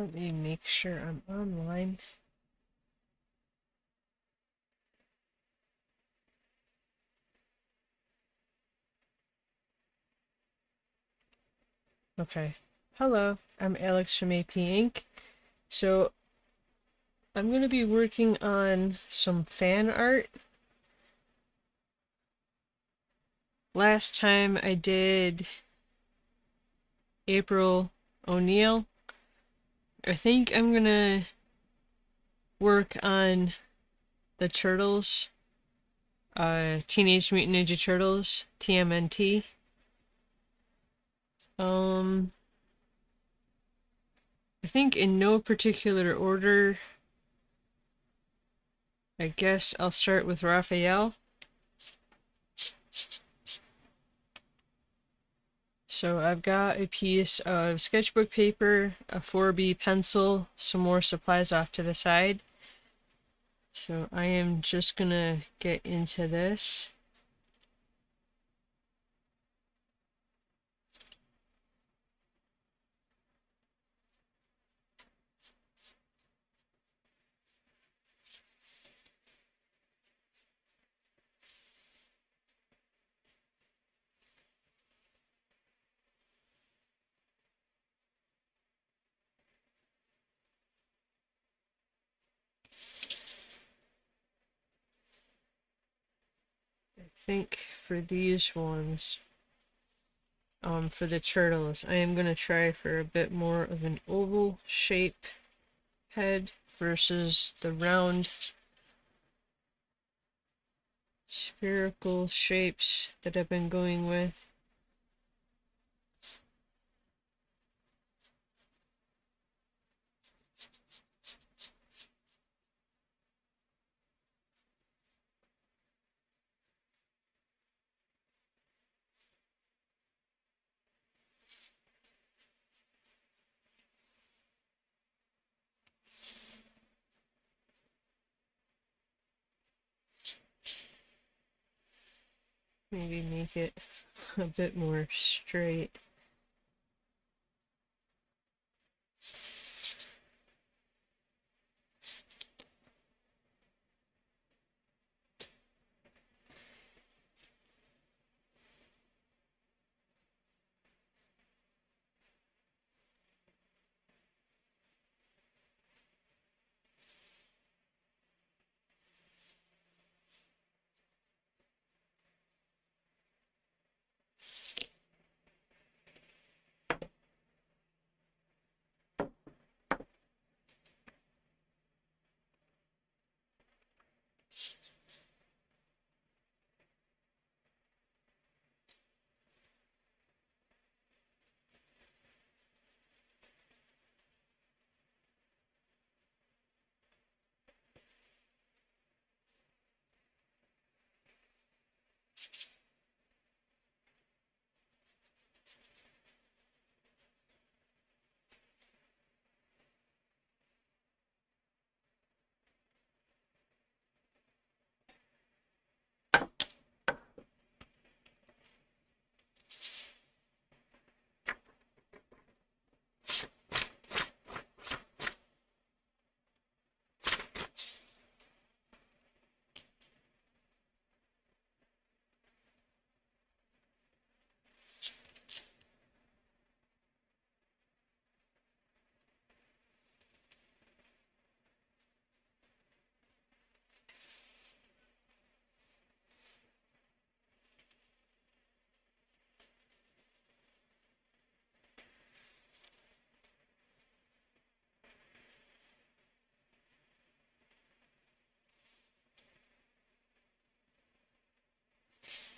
Let me make sure I'm online. Okay. Hello, I'm Alex from A.P.Ink. So, I'm going to be working on some fan art. Last time I did April O'Neil. I think I'm going to work on the Turtles, Teenage Mutant Ninja Turtles, TMNT. I think in no particular order. I guess I'll start with Raphael. So I've got a piece of sketchbook paper, a 4B pencil, some more supplies off to the side. So I am just gonna get into this. I think for these ones, for the turtles, I am gonna try for a bit more of an oval shape head versus the round spherical shapes that I've been going with. Maybe make it a bit more straight.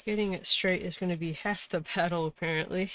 Getting it straight is going to be half the battle, apparently.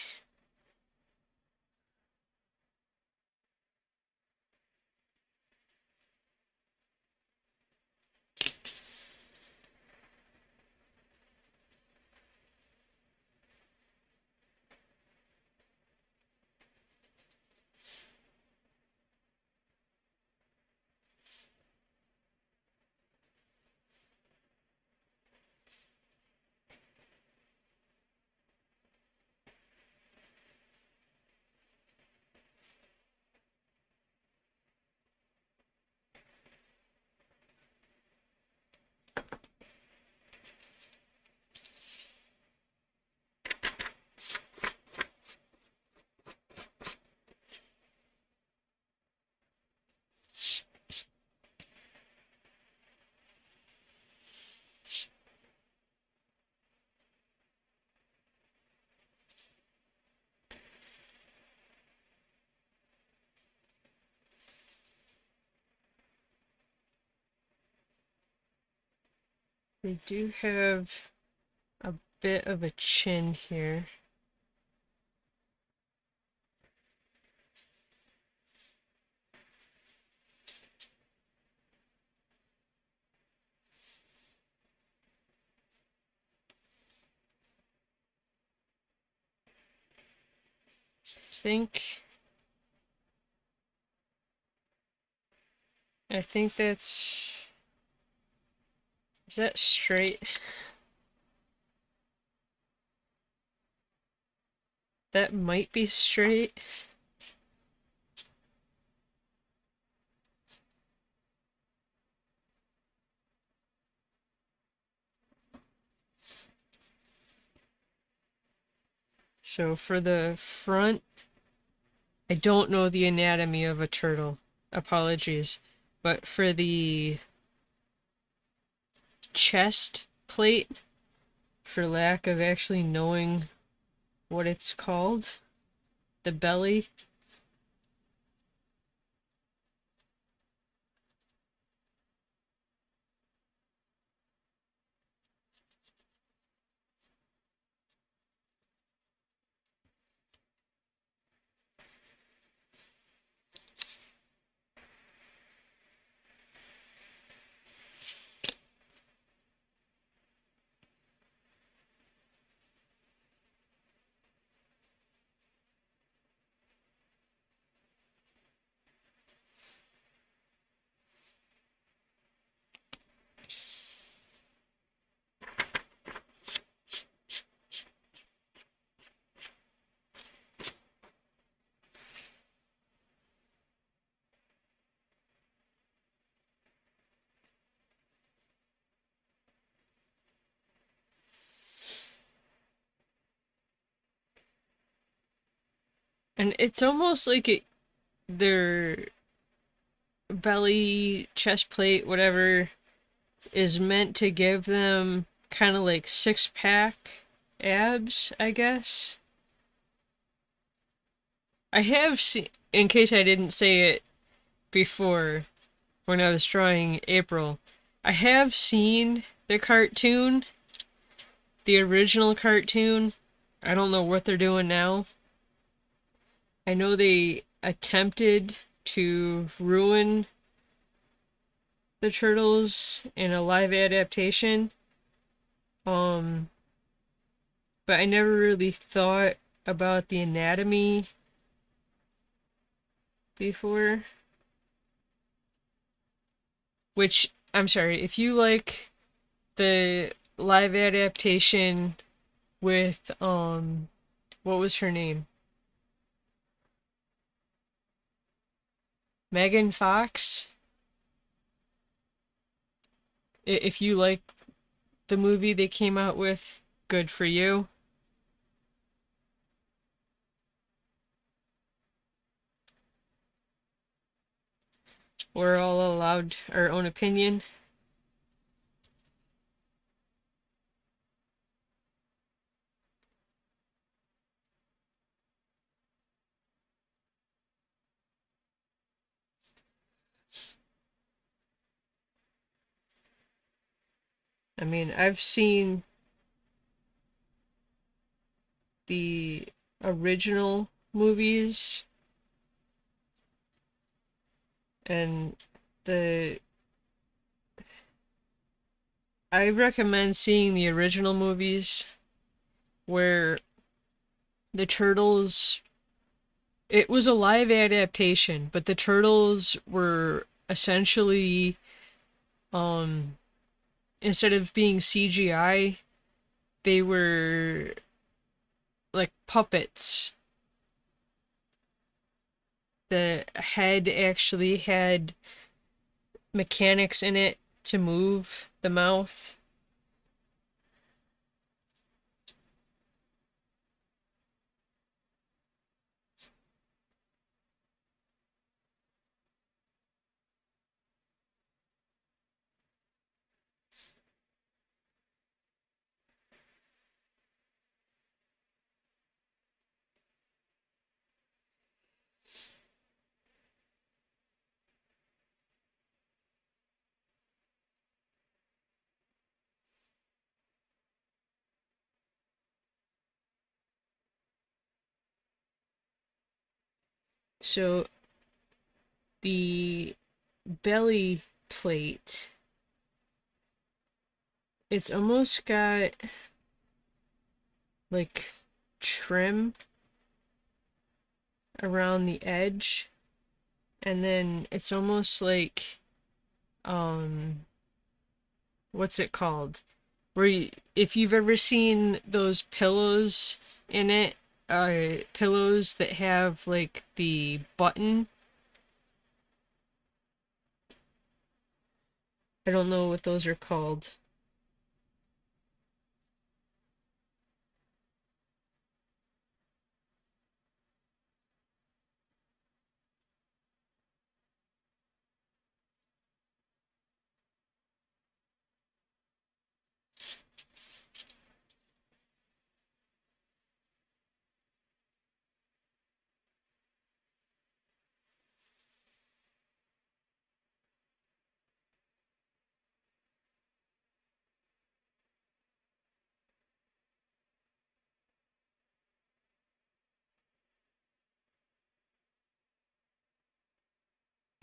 They do have a bit of a chin here. I think that's... Is that straight? That might be straight. So for the front, I don't know the anatomy of a turtle. Apologies. But for the chest plate, for lack of actually knowing what it's called, the belly, and it's almost like their belly, chest plate, whatever, is meant to give them kind of like six-pack abs, I guess. I have seen, in case I didn't say it before when I was drawing April, I have seen the cartoon, the original cartoon. I don't know what they're doing now. I know they attempted to ruin the Turtles in a live adaptation. Um, but I never really thought about the anatomy before. Which, I'm sorry, if you like the live adaptation with, what was her name? Megan Fox? If you like the movie they came out with, good for you. We're all allowed our own opinion. I mean, I've seen the original movies and the I recommend seeing the original movies where the turtles it was a live adaptation, but the turtles were essentially um instead of being CGI, they were like puppets. The head actually had mechanics in it to move the mouth. So the belly plate, it's almost got like trim around the edge, and then it's almost like what's it called? Where you, if you've ever seen those pillows in it, pillows that have like the button, I don't know what those are called.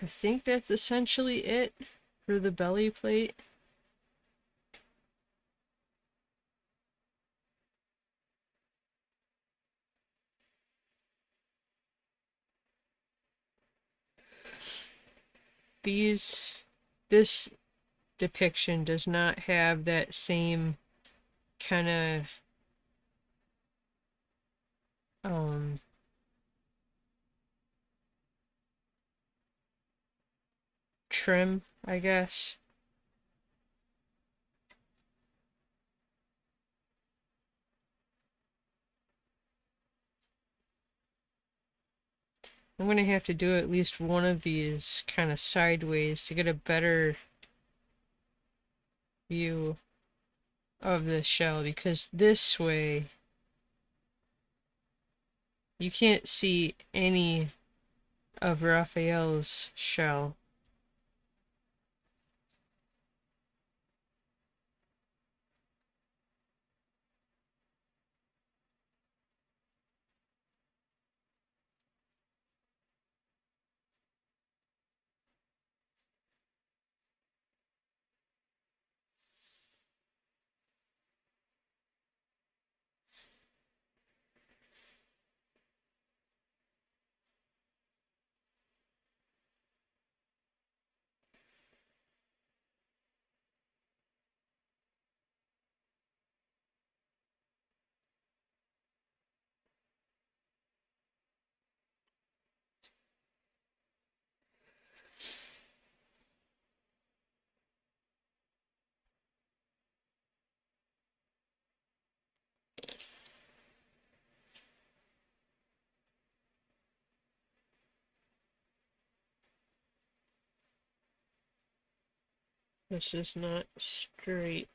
I think that's essentially it for the belly plate. This depiction does not have that same kind of um trim, I guess. I'm gonna have to do at least one of these kind of sideways to get a better view of the shell, because this way you can't see any of Raphael's shell. This is not straight.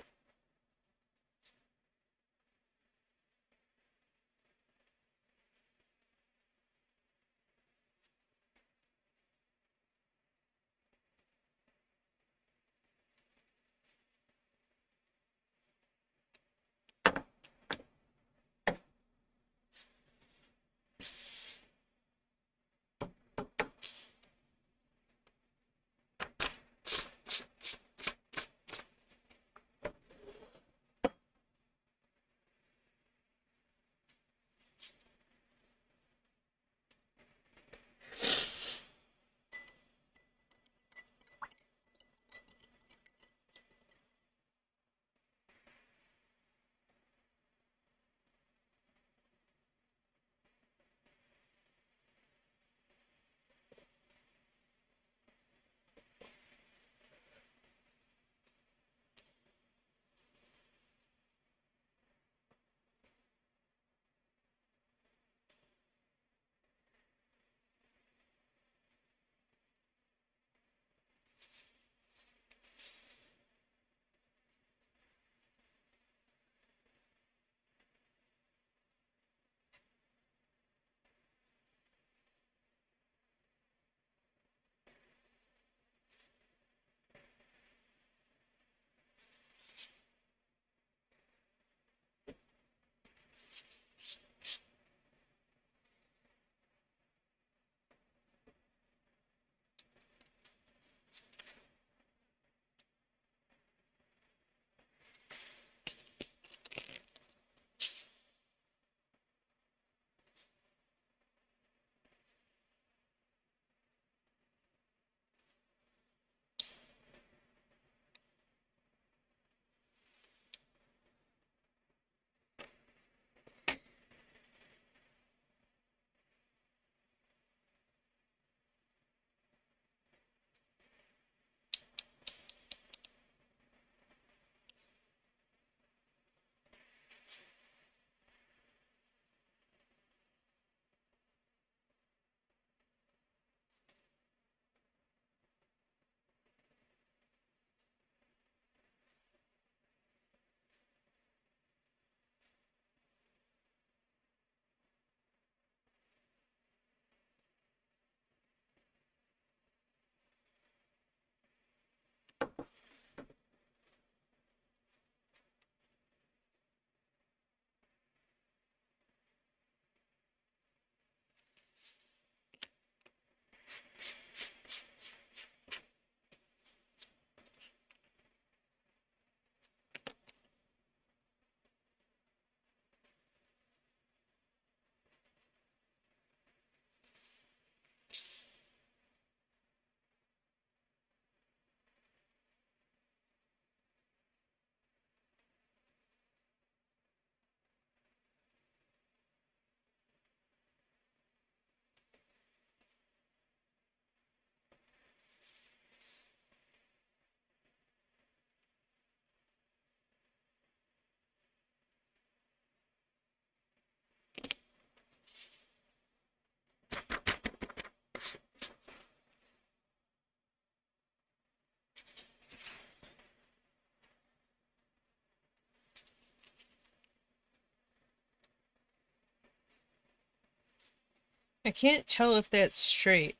I can't tell if that's straight.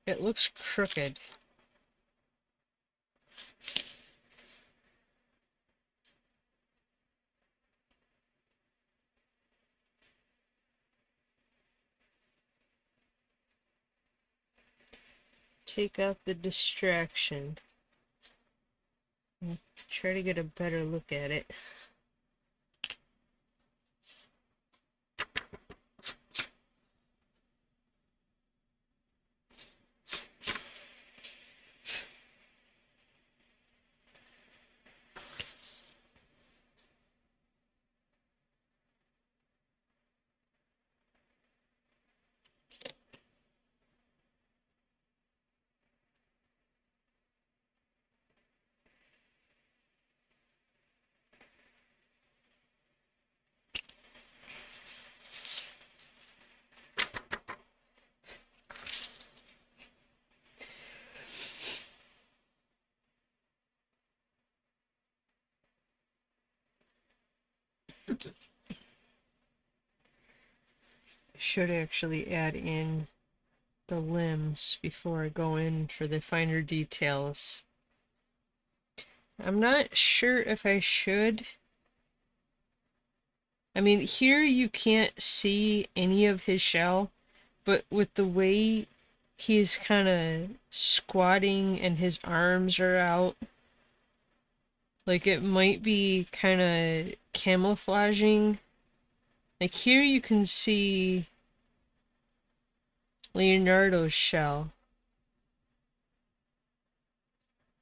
It looks crooked. Take out the distraction and try to get a better look at it. Should actually add in the limbs before I go in for the finer details. I'm not sure if I should. I mean, here you can't see any of his shell, but with the way he's kind of squatting and his arms are out, like it might be kind of camouflaging. Like here you can see Leonardo's shell.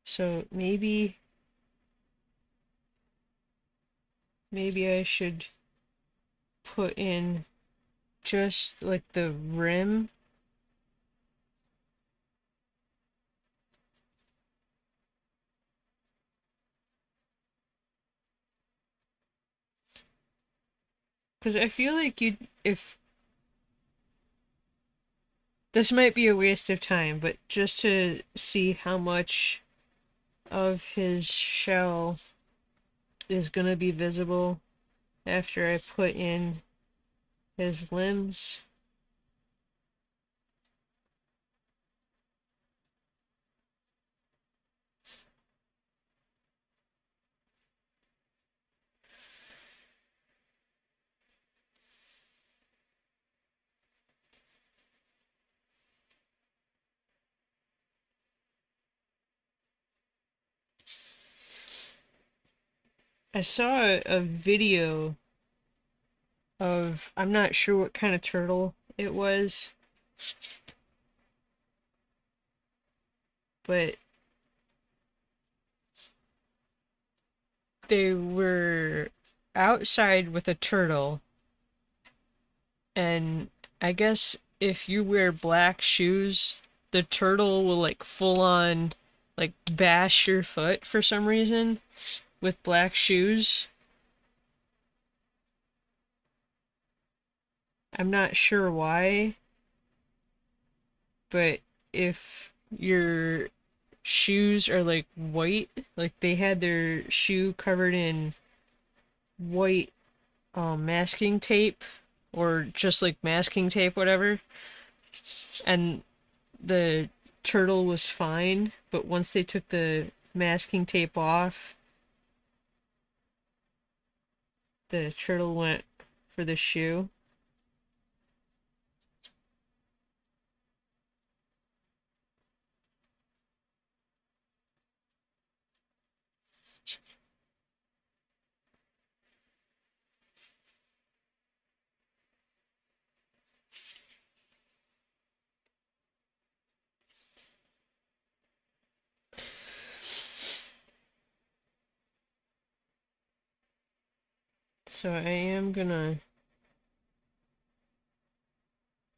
So maybe I should put in just like the rim. Because I feel like if this might be a waste of time, but just to see how much of his shell is gonna be visible after I put in his limbs. I saw a video of, I'm not sure what kind of turtle it was, but they were outside with a turtle, and I guess if you wear black shoes, the turtle will like full on like bash your foot for some reason with black shoes. I'm not sure why, but if your shoes are like white, like they had their shoe covered in white masking tape or just like masking tape, whatever, and the turtle was fine, but once they took the masking tape off, the turtle went for the shoe. So I am gonna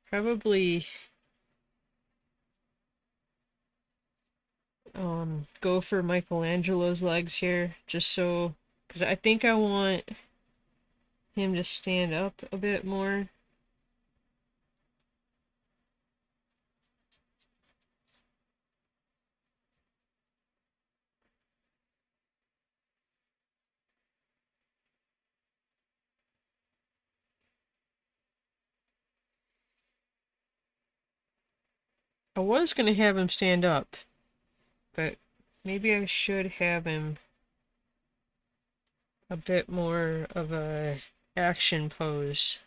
probably go for Michelangelo's legs here, just so, because I think I want him to stand up a bit more. I was gonna have him stand up, but maybe I should have him a bit more of a action pose.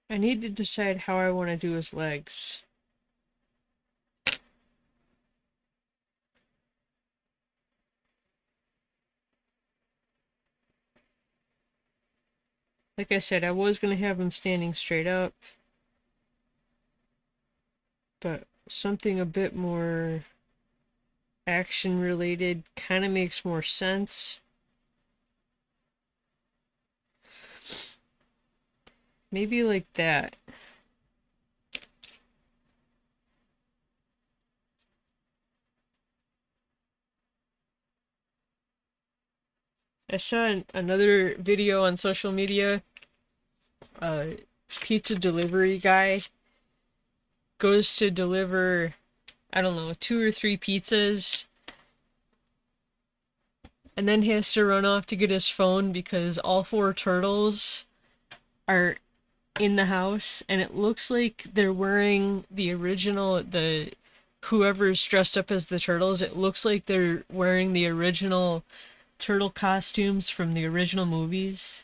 I need to decide how I want to do his legs. Like I said, I was gonna have him standing straight up, but something a bit more action related kind of makes more sense. Maybe like that. I saw another video on social media. A pizza delivery guy goes to deliver, I don't know, 2 or 3 pizzas, and then he has to run off to get his phone because all 4 turtles are in the house, and it looks like they're wearing the original, the whoever's dressed up as the turtles, it looks like they're wearing the original turtle costumes from the original movies.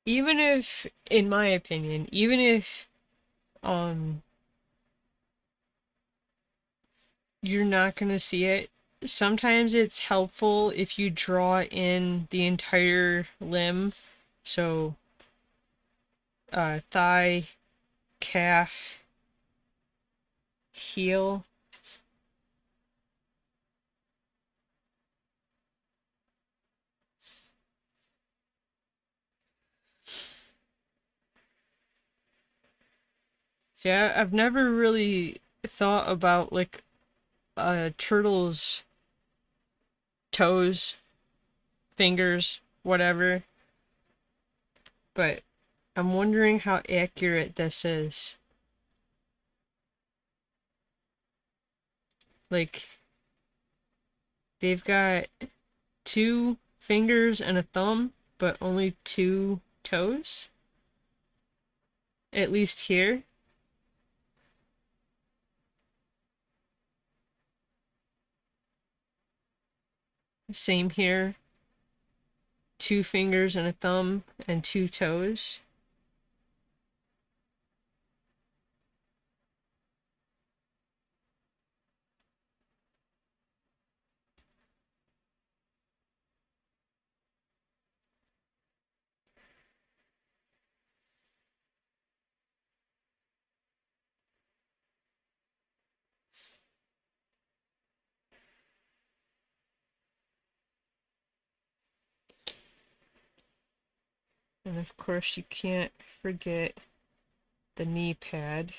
Even if, in my opinion, even if um you're not gonna see it, sometimes it's helpful if you draw in the entire limb. So thigh, calf, heel. See, I've never really thought about like a turtle's toes, fingers, whatever, but I'm wondering how accurate this is. Like, they've got 2 fingers and a thumb, but only 2 toes, at least here. Same here. 2 fingers and a thumb and 2 toes. And of course you can't forget the knee pad.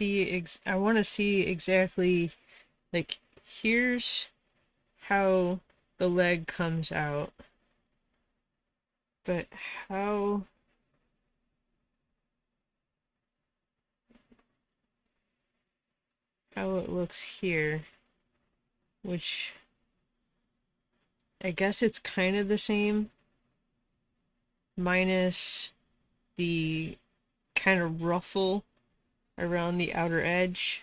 I want to see exactly, like, here's how the leg comes out, but how it looks here, which I guess it's kind of the same, minus the kind of ruffle around the outer edge.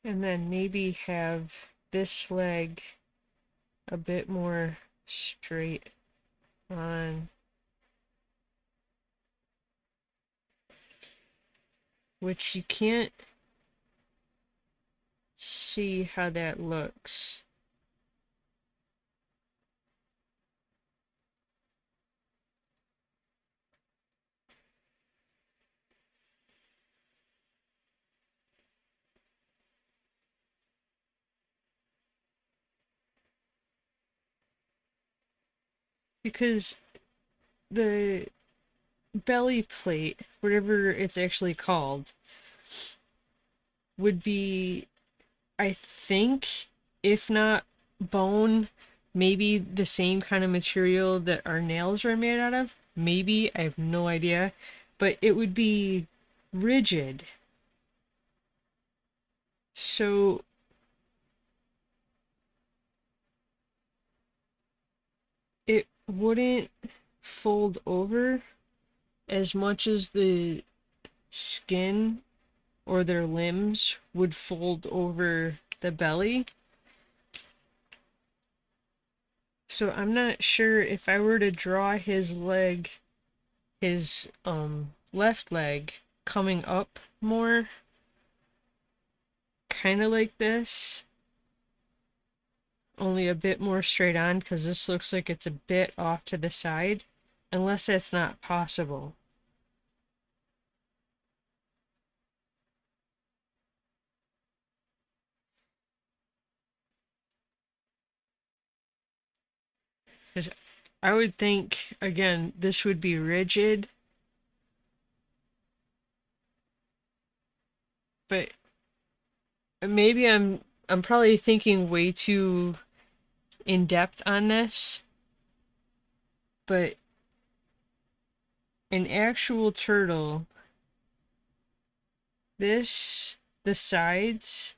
And then maybe have this leg a bit more straight on, which you can't see how that looks. Because the belly plate, whatever it's actually called, would be, I think, if not bone, maybe the same kind of material that our nails are made out of. Maybe, I have no idea. But it would be rigid. So it wouldn't fold over as much as the skin or their limbs would fold over the belly. So I'm not sure if I were to draw his leg, his left leg coming up more, kind of like this, only a bit more straight on, because this looks like it's a bit off to the side, unless that's not possible. Because I would think, again, this would be rigid, but maybe I'm probably thinking way too in depth on this, but an actual turtle, the sides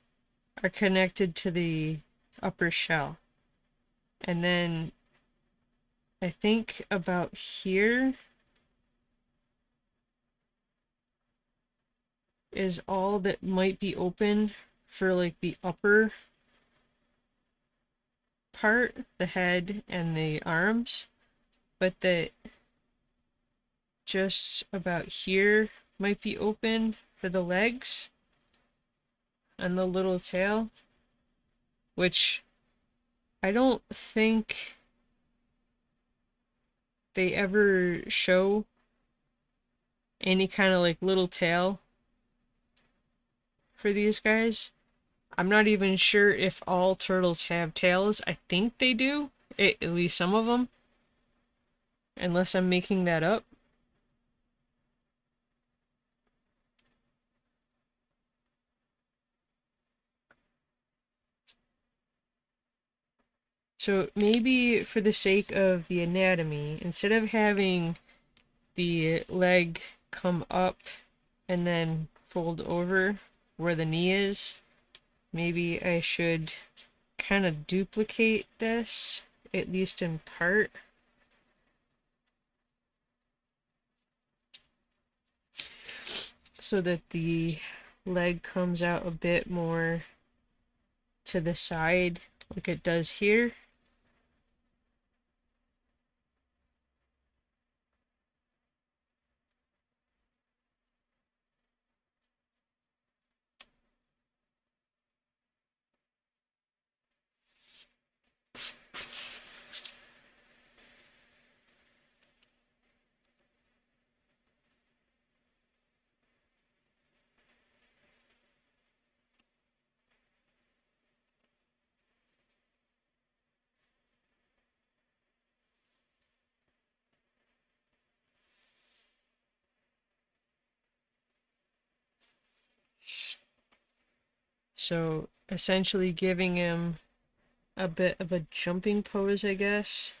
are connected to the upper shell. And then I think about here is all that might be open for like the upper part, the head and the arms, but that just about here might be open for the legs and the little tail, which I don't think they ever show any kind of like little tail for these guys. I'm not even sure if all turtles have tails. I think they do, at least some of them, unless I'm making that up. So maybe for the sake of the anatomy, instead of having the leg come up and then fold over where the knee is, maybe I should kind of duplicate this, at least in part. So that the leg comes out a bit more to the side like it does here. So essentially giving him a bit of a jumping pose, I guess.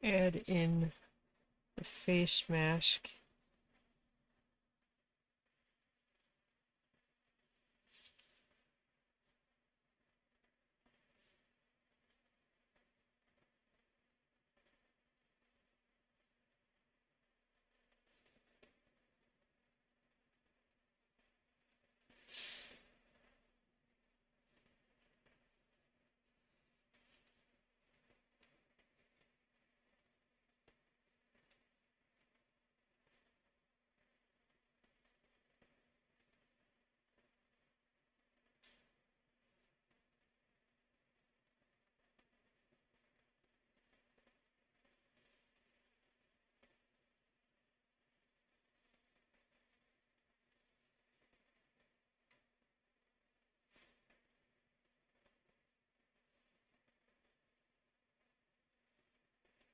Add in the face mask.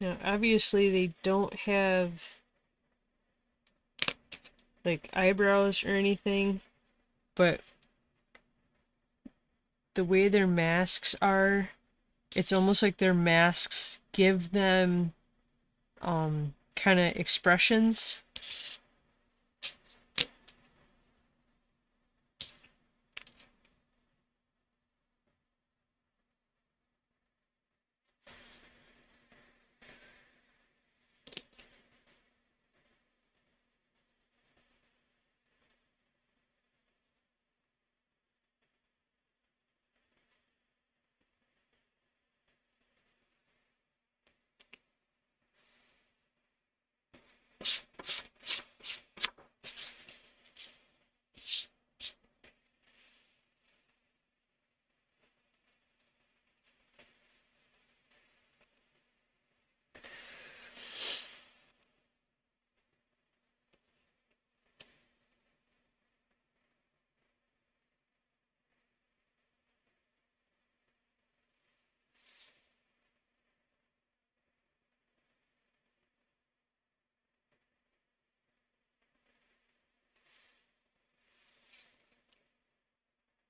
Now, obviously, they don't have like eyebrows or anything, but the way their masks are, it's almost like their masks give them kind of expressions.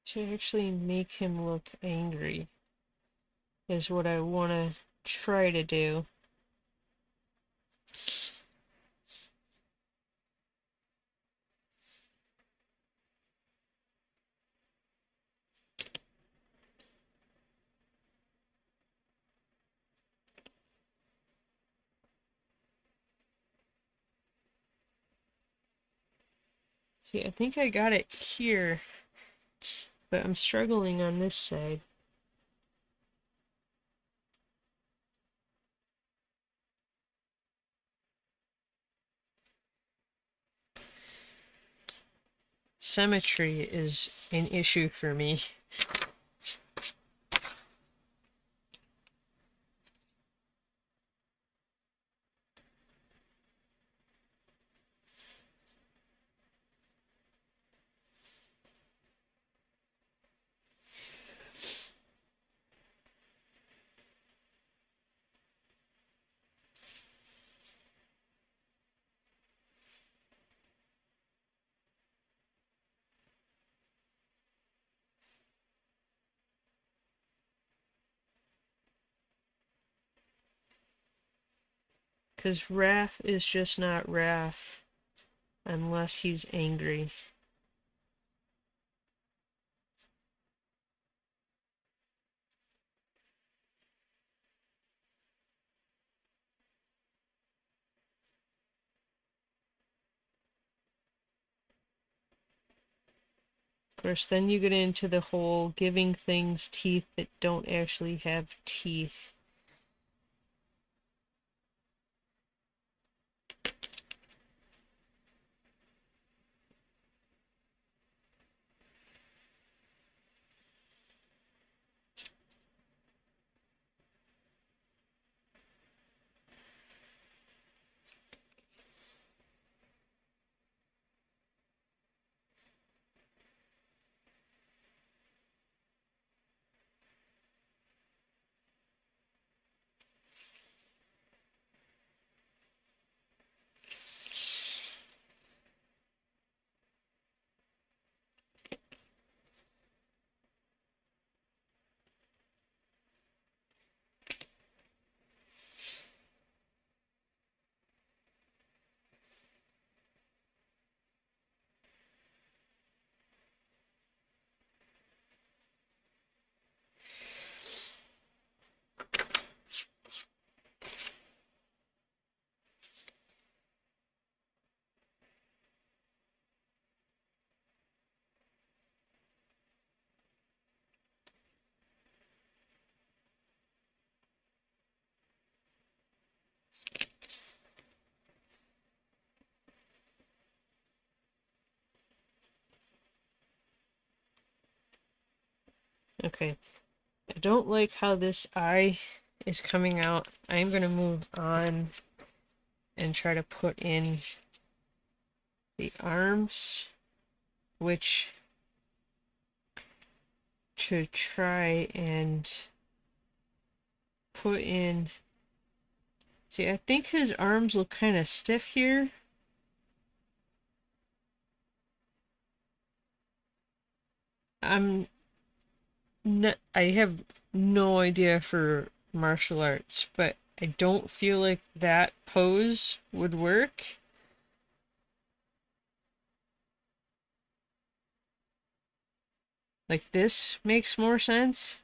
To actually make him look angry is what I want to try to do. See, I think I got it here, but I'm struggling on this side. Symmetry is an issue for me. Because Raph is just not Raph unless he's angry. Of course, then you get into the whole giving things teeth that don't actually have teeth. Okay, I don't like how this eye is coming out. I'm going to move on and try to put in the arms, which to try and put in See, I think his arms look kind of stiff here. I'm I have no idea for martial arts, but I don't feel like that pose would work. Like this makes more sense.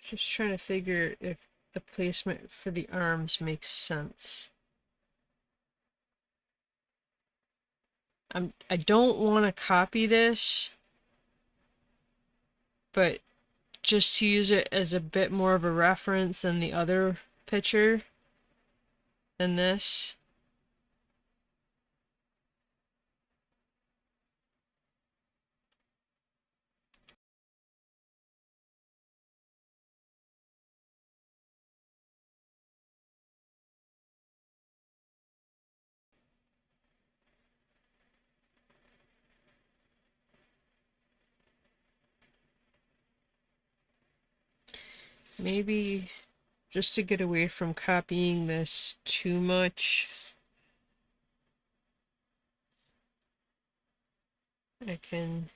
Just trying to figure if the placement for the arms makes sense. I don't want to copy this, but just to use it as a bit more of a reference than the other picture than this. Maybe just to get away from copying this too much, I can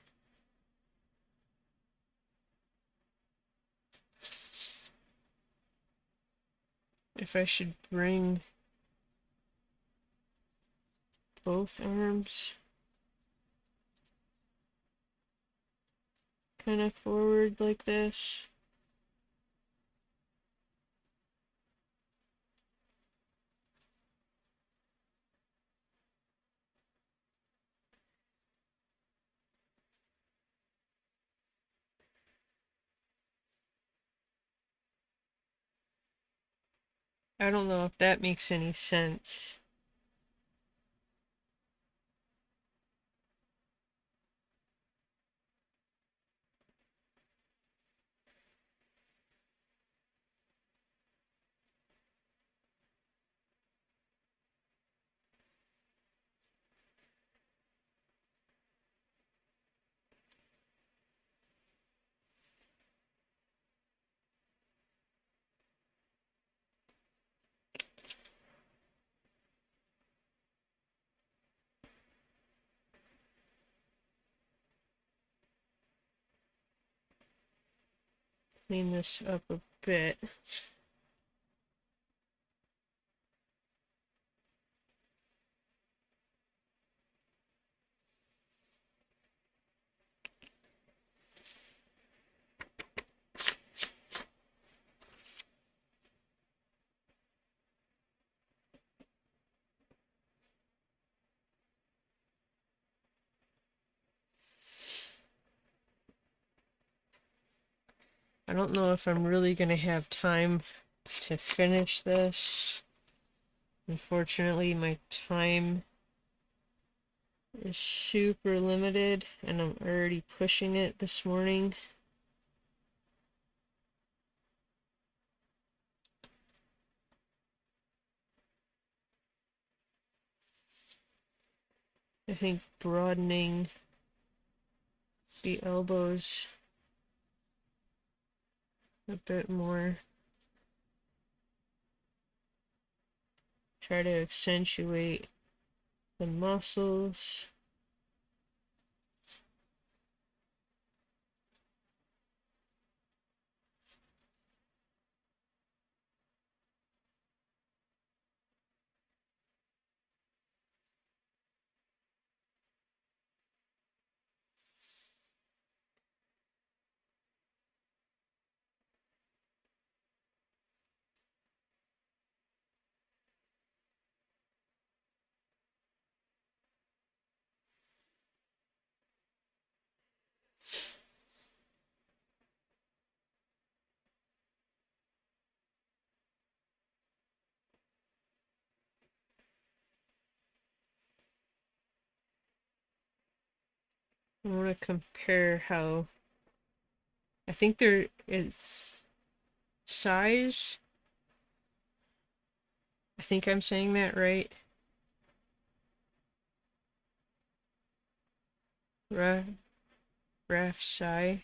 if I should bring both arms kind of forward like this. I don't know if that makes any sense. Clean this up a bit. I don't know if I'm really going to have time to finish this. Unfortunately, my time is super limited and I'm already pushing it this morning. I think broadening the elbows a bit more. Try to accentuate the muscles. I want to compare how I think there is size. I think I'm saying that right. Raphael.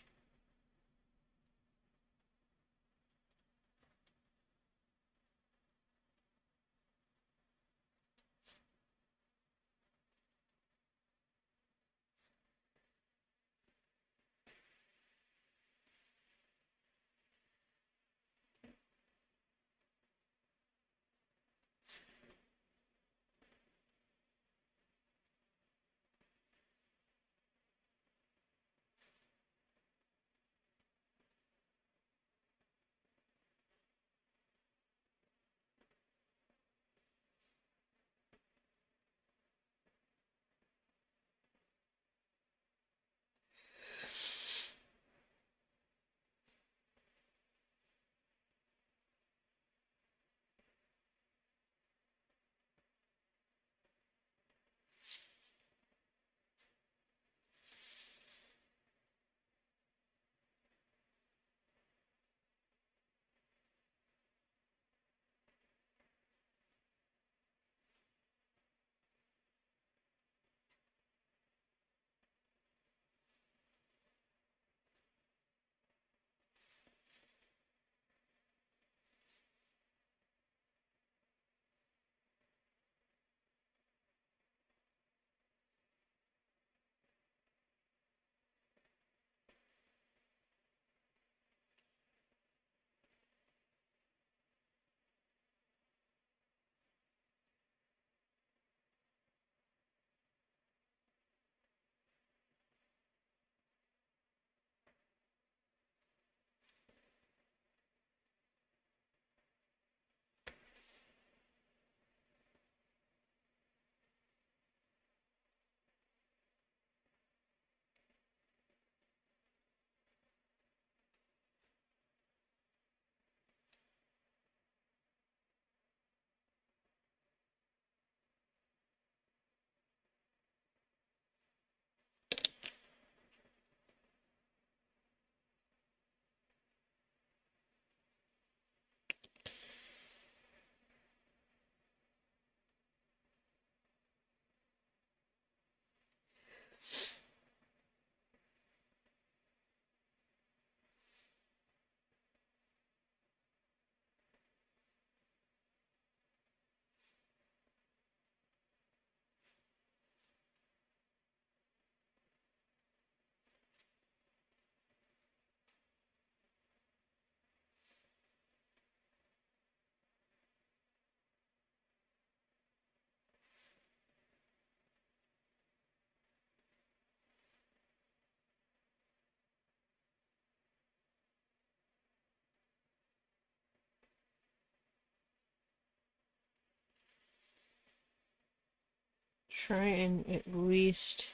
try and at least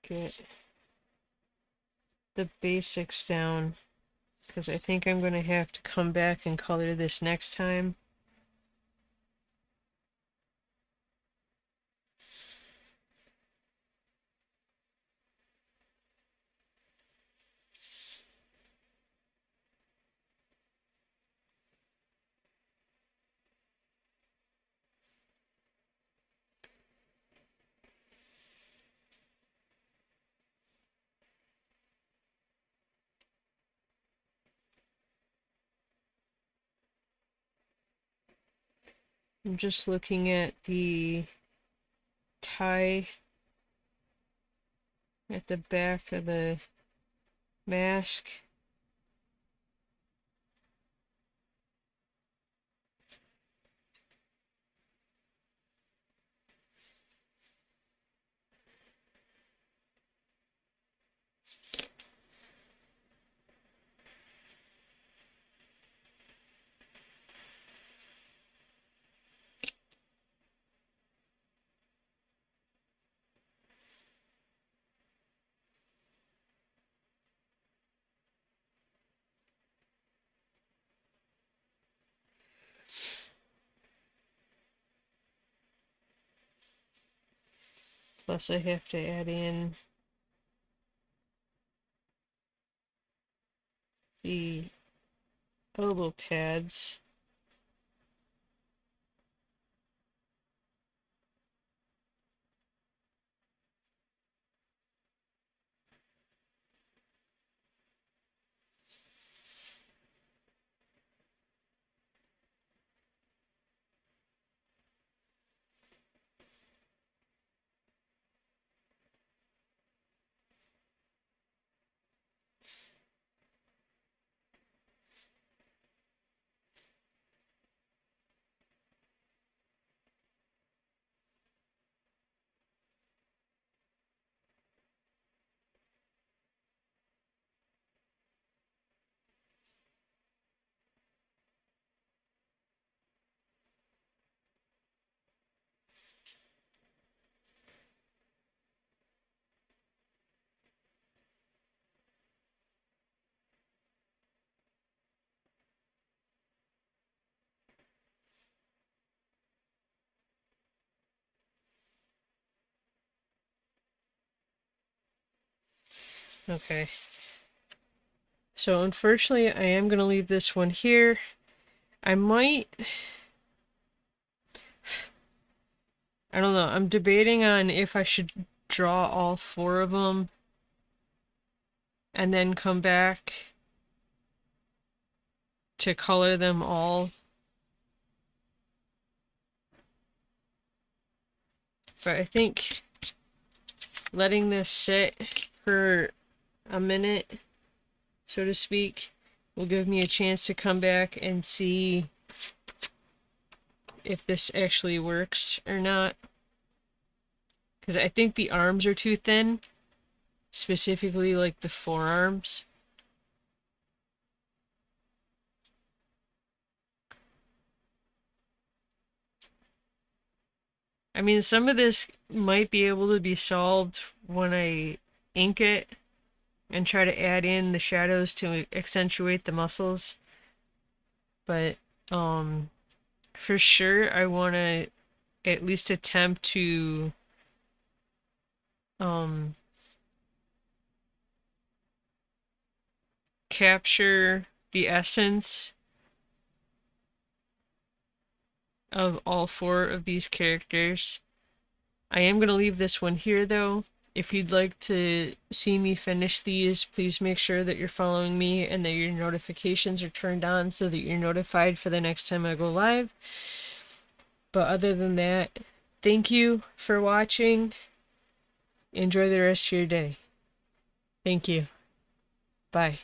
get the basics down, because I think I'm going to have to come back and color this next time. I'm just looking at the tie at the back of the mask. Plus I have to add in the elbow pads. Okay. So unfortunately, I am going to leave this one here. I don't know, I'm debating on if I should draw all 4 of them and then come back to color them all. But I think letting this sit for a minute, so to speak, will give me a chance to come back and see if this actually works or not. Because I think the arms are too thin, specifically like the forearms. I mean, some of this might be able to be solved when I ink it and try to add in the shadows to accentuate the muscles. But for sure I want to at least attempt to capture the essence of all 4 of these characters. I am going to leave this one here though. If you'd like to see me finish these, please make sure that you're following me and that your notifications are turned on so that you're notified for the next time I go live. But other than that, thank you for watching. Enjoy the rest of your day. Thank you. Bye.